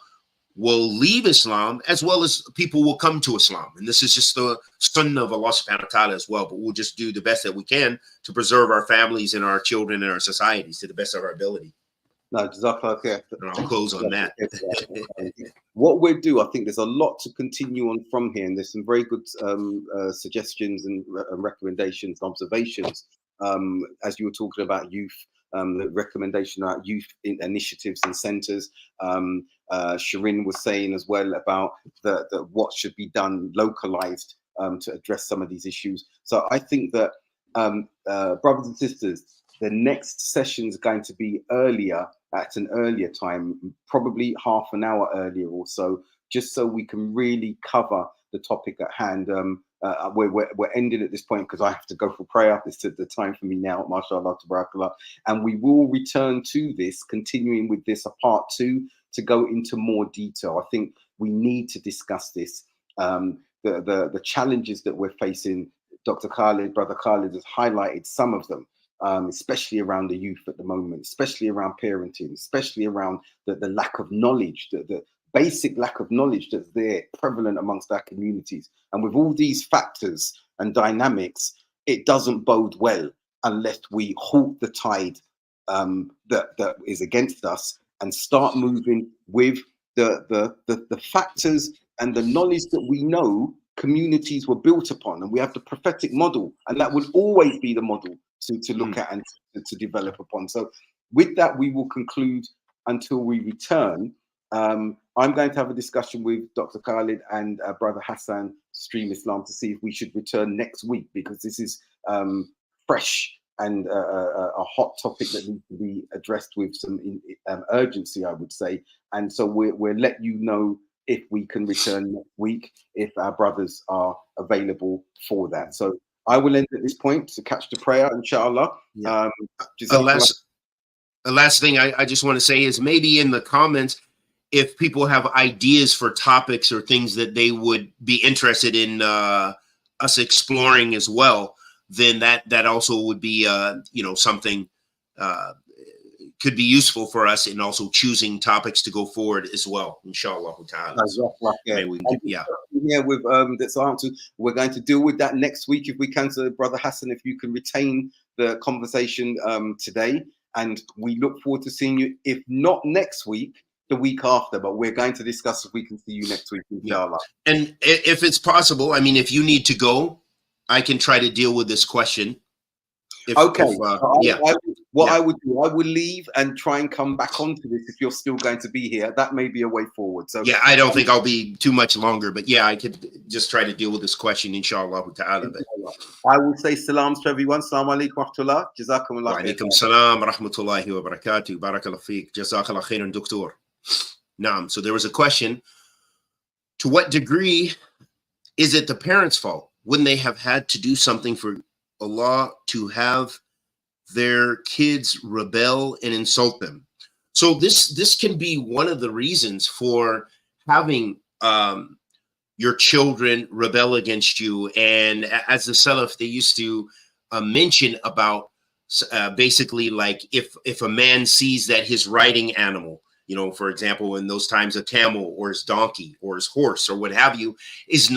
will leave Islam, as well as people will come to Islam. And this is just the sunnah of Allah subhanahu wa ta'ala as well. But we'll just do the best that we can to preserve our families and our children and our societies to the best of our ability. No, Jazakallah khair. And I'll close on that. What we'll do, I think there's a lot to continue on from here, and there's some very good suggestions and recommendations, observations. As you were talking about youth, the recommendation about youth initiatives and centres. Shireen was saying as well about the what should be done localized to address some of these issues. So I think that brothers and sisters, the next session is going to be earlier, at an earlier time, probably half an hour earlier or so, just so we can really cover the topic at hand. We're ending at this point because I have to go for prayer. It's the time for me now, mashallah, tabarakallah. And we will return to this, continuing with this, a part 2, to go into more detail. I think we need to discuss this. The challenges that we're facing, Dr. Khalid, Brother Khalid has highlighted some of them, especially around the youth at the moment, especially around parenting, especially around the lack of knowledge, the basic lack of knowledge that's there prevalent amongst our communities. And with all these factors and dynamics, it doesn't bode well unless we halt the tide that is against us and start moving with the factors and the knowledge that we know communities were built upon. And we have the prophetic model, and that would always be the model to look at and to develop upon. So with that, we will conclude until we return. I'm going to have a discussion with Dr. Khalid and Brother Hassan, Stream Islam, to see if we should return next week, because this is fresh and a hot topic that needs to be addressed with some urgency, I would say. And so we'll let you know if we can return next week, if our brothers are available for that. So I will end at this point to catch the prayer, inshallah. Yeah. The last thing I just want to say is, maybe in the comments, if people have ideas for topics or things that they would be interested in us exploring as well, then that also would be something could be useful for us in also choosing topics to go forward as well, inshallah ta'ala. With this answer, we're going to deal with that next week if we can. So Brother Hassan, if you can retain the conversation today, and we look forward to seeing you, if not next week, the week after, but we're going to discuss if we can see you next week, inshallah. And if it's possible, I mean, if you need to go, I can try to deal with this question. I would do, I would leave and try and come back onto this if you're still going to be here. That may be a way forward. So yeah, I don't think I'll be too much longer, but yeah, I could just try to deal with this question, inshallah ta'ala. I will say salams to everyone. Assalamu alaikum wa rahmatullah. Jazakumullah. Wa alaikum salam wa rahmatullahi wa barakatuh. Barakallah feek. Jazakallah khairan, doctor. Naam. So there was a question: to what degree is it the parents' fault? Wouldn't they have had to do something for Allah to have their kids rebel and insult them? So this can be one of the reasons for having your children rebel against you. And as the Salaf, they used to mention about basically, like, if a man sees that his riding animal, for example, in those times, a camel or his donkey or his horse or what have you, is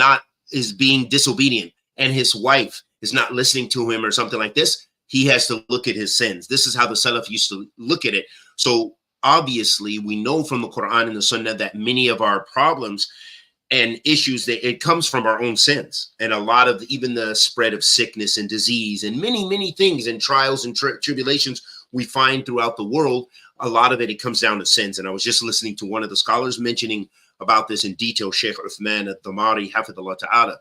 being disobedient, and his wife is not listening to him or something like this, he has to look at his sins. This is how the Salaf used to look at it. So obviously we know from the Quran and the Sunnah that many of our problems and issues, that it comes from our own sins. And a lot of even the spread of sickness and disease and many, many things and trials and tribulations we find throughout the world, a lot of it comes down to sins. And I was just listening to one of the scholars mentioning about this in detail, Sheikh Uthman al-Damari, Hafidhullah Ta'ala.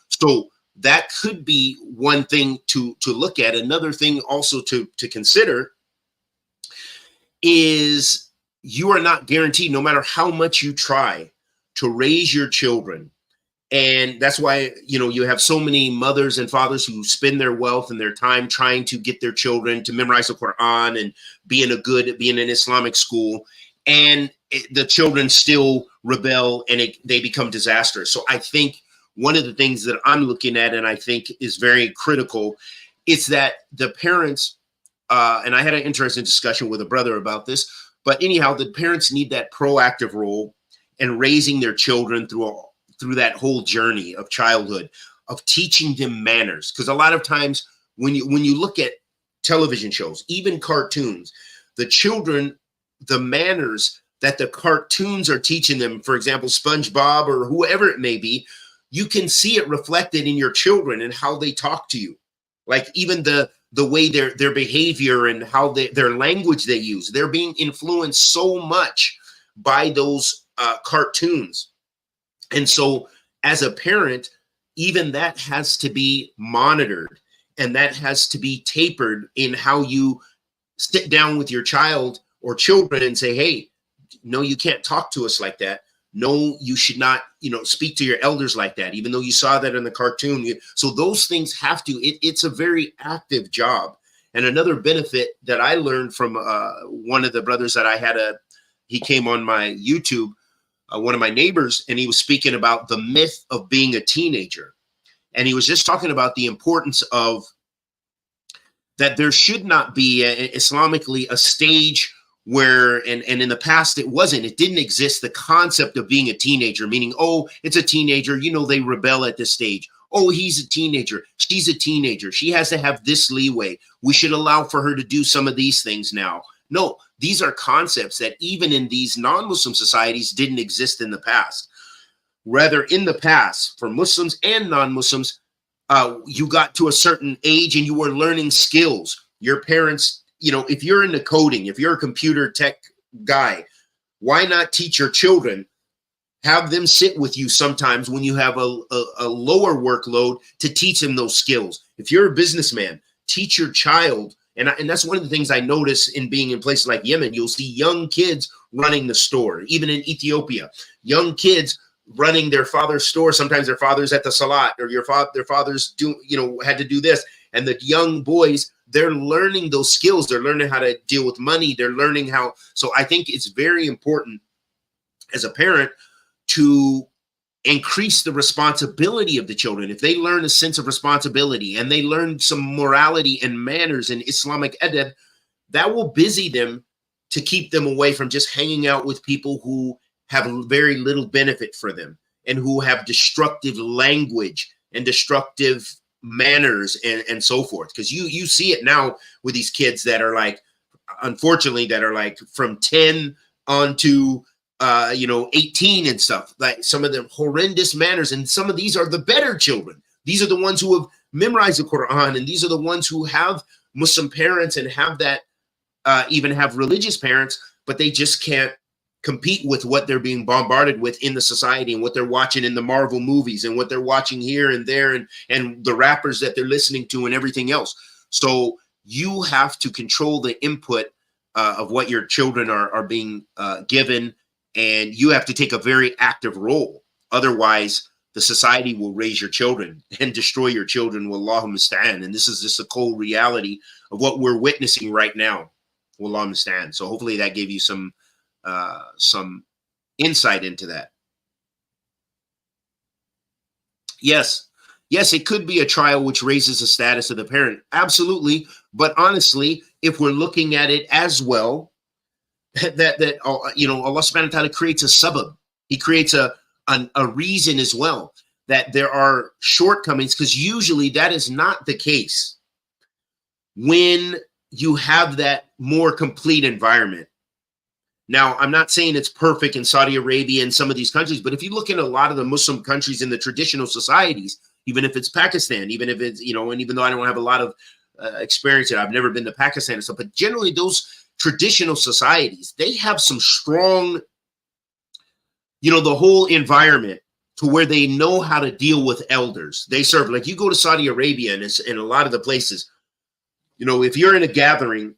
So that could be one thing to look at. Another thing also to consider is you are not guaranteed, no matter how much you try to raise your children. And that's why, you have so many mothers and fathers who spend their wealth and their time trying to get their children to memorize the Quran and be in an Islamic school. And the children still rebel and they become disastrous. So I think one of the things that I'm looking at, and I think is very critical, is that the parents and I had an interesting discussion with a brother about this. But anyhow, the parents need that proactive role in raising their children through that whole journey of childhood, of teaching them manners. Because a lot of times when you look at television shows, even cartoons, the children, the manners that the cartoons are teaching them, for example, SpongeBob or whoever it may be, you can see it reflected in your children and how they talk to you. Like even the way their behavior and how their language they use, they're being influenced so much by those cartoons. And so as a parent, even that has to be monitored, and that has to be tapered in how you sit down with your child or children and say, hey, no, you can't talk to us like that. No, you should not, speak to your elders like that, even though you saw that in the cartoon. So those things have to, it's a very active job. And another benefit that I learned from one of the brothers that I had, he came on my YouTube, one of my neighbors, and he was speaking about the myth of being a teenager. And he was just talking about the importance of that there should not be Islamically a stage where, and in the past it didn't exist, the concept of being a teenager, meaning, oh, it's a teenager, they rebel at this stage. Oh, he's a teenager, she's a teenager, she has to have this leeway, we should allow for her to do some of these things now. No, these are concepts that even in these non-Muslim societies didn't exist in the past. Rather, in the past, for Muslims and non-Muslims, you got to a certain age and you were learning skills. Your parents, if you're into coding, if you're a computer tech guy, why not teach your children, have them sit with you sometimes when you have a lower workload to teach them those skills. If you're a businessman, teach your child. And that's one of the things I notice in being in places like Yemen. You'll see young kids running the store, even in Ethiopia, young kids running their father's store. Sometimes their father's at the salat, or their father's had to do this. And the young boys, they're learning those skills. They're learning how to deal with money. They're learning how. So I think it's very important as a parent to increase the responsibility of the children. If they learn a sense of responsibility and they learn some morality and manners in Islamic adab, that will busy them to keep them away from just hanging out with people who have very little benefit for them and who have destructive language and destructive manners and so forth. Because you see it now with these kids that are like, unfortunately, that are like from 10 on to 18 and stuff, like some of the horrendous manners. And some of these are the better children. These are the ones who have memorized the Quran, and these are the ones who have Muslim parents and have that, even have religious parents, but they just can't compete with what they're being bombarded with in the society and what they're watching in the Marvel movies and what they're watching here and there and the rappers that they're listening to and everything else. So you have to control the input of what your children are being given, and you have to take a very active role. Otherwise, the society will raise your children and destroy your children. Wallahu musta'an. And this is just a cold reality of what we're witnessing right now. Wallahu musta'an. So hopefully that gave you some insight into that. Yes, it could be a trial which raises the status of the parent. Absolutely. But honestly, if we're looking at it as well, that Allah subhanahu wa ta'ala creates a sabab. He creates a reason as well, that there are shortcomings, because usually that is not the case when you have that more complete environment. Now, I'm not saying it's perfect in Saudi Arabia and some of these countries, but if you look at a lot of the Muslim countries in the traditional societies, even if it's Pakistan, even if it's, and even though I don't have a lot of experience in it, I've never been to Pakistan and stuff, but generally those traditional societies, they have some strong, the whole environment to where they know how to deal with elders. They serve, like you go to Saudi Arabia and it's in a lot of the places, if you're in a gathering,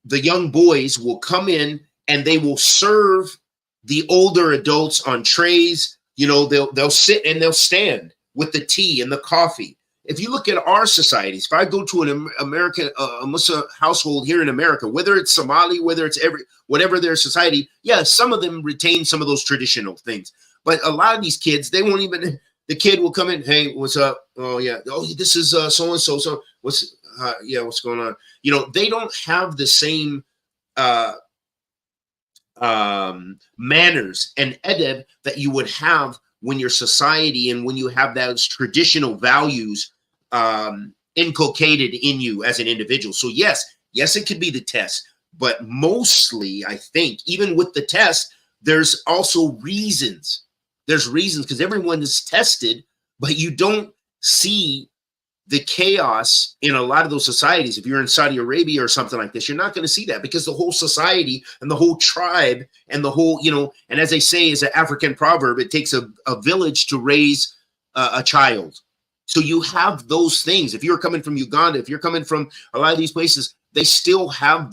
the young boys will come in and they will serve the older adults on trays. They'll sit and they'll stand with the tea and the coffee. If you look at our societies, if I go to an American, a Muslim household here in America, whether it's Somali, whether it's whatever their society, yeah, some of them retain some of those traditional things. But a lot of these kids, they won't even, the kid will come in, hey, what's up? Oh, yeah. Oh, this is so-and-so. So yeah, what's going on? You know, they don't have the same manners and edeb that you would have when your society and when you have those traditional values inculcated in you as an individual. So yes, it could be the test, but mostly I think even with the test, there's also reasons. There's reasons because everyone is tested, but you don't see the chaos in a lot of those societies. If you're in Saudi Arabia or something like this, you're not going to see that because the whole society and the whole tribe and the whole, you know, and as they say is an African proverb, it takes a village to raise a child. So you have those things. If you're coming from Uganda, if you're coming from a lot of these places, they still have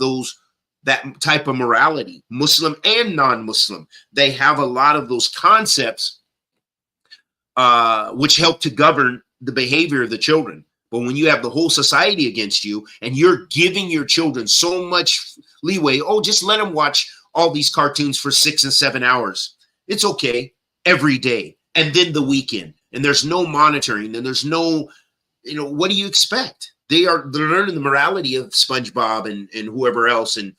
that type of morality, Muslim and non-Muslim. They have a lot of those concepts which help to govern the behavior of the children. But when you have the whole society against you and you're giving your children so much leeway, oh, just let them watch all these cartoons for 6 and 7 hours. It's okay every day. And then the weekend. And there's no monitoring and there's no, you know, what do you expect? They're learning the morality of SpongeBob and whoever else and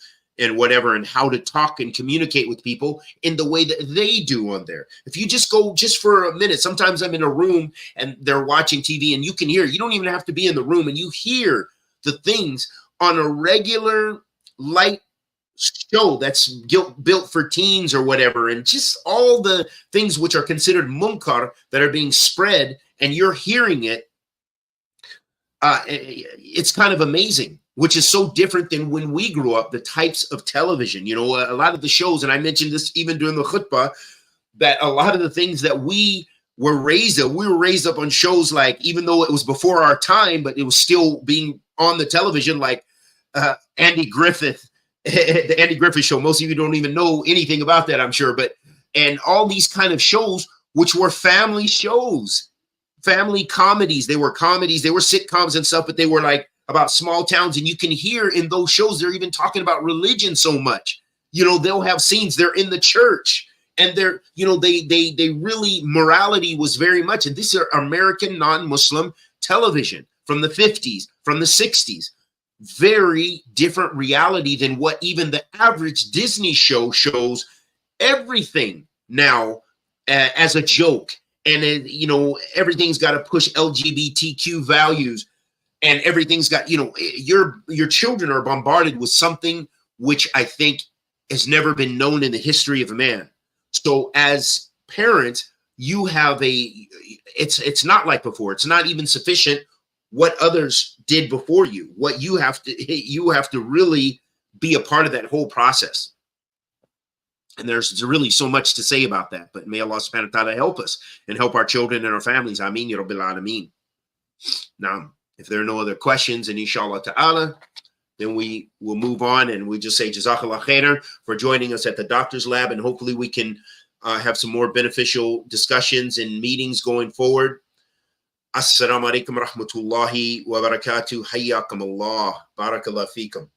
whatever, and how to talk and communicate with people in the way that they do on there. If you just go just for a minute, sometimes I'm in a room and they're watching TV and you can hear, you don't even have to be in the room and you hear the things on a regular light show that's built for teens or whatever, and just all the things which are considered munkar that are being spread and you're hearing it. It's kind of amazing, which is so different than when we grew up, the types of television, you know, a lot of the shows, and I mentioned this even during the khutbah, that a lot of the things that we were raised up on shows like, even though it was before our time, but it was still being on the television, like Andy Griffith, the Andy Griffith Show. Most of you don't even know anything about that, I'm sure, and all these kind of shows, which were family shows, family comedies. They were sitcoms and stuff, but they were like about small towns. And you can hear in those shows, they're even talking about religion so much. You know, they'll have scenes, they're in the church and they're, you know, they really, morality was very much, and this is American non-Muslim television from the 50s, from the 60s. Very different reality than what even the average Disney show shows everything now as a joke. And you know, everything's got to push LGBTQ values, and everything's got, you know, your children are bombarded with something which I think has never been known in the history of man. So as parents, you have it's not like before. It's not even sufficient what others did before you. What you have to really be a part of that whole process. And there's really so much to say about that, but may Allah subhanahu wa ta'ala help us and help our children and our families. Ameen ya Rabbil Alameen. Now, if there are no other questions, and inshallah ta'ala, then we will move on, and we just say Jazakallah khairan for joining us at the doctor's lab, and hopefully we can have some more beneficial discussions and meetings going forward. Assalamu alaikum wa rahmatullahi wa barakatuh. Hayyakum Allah. Barakallah feekum.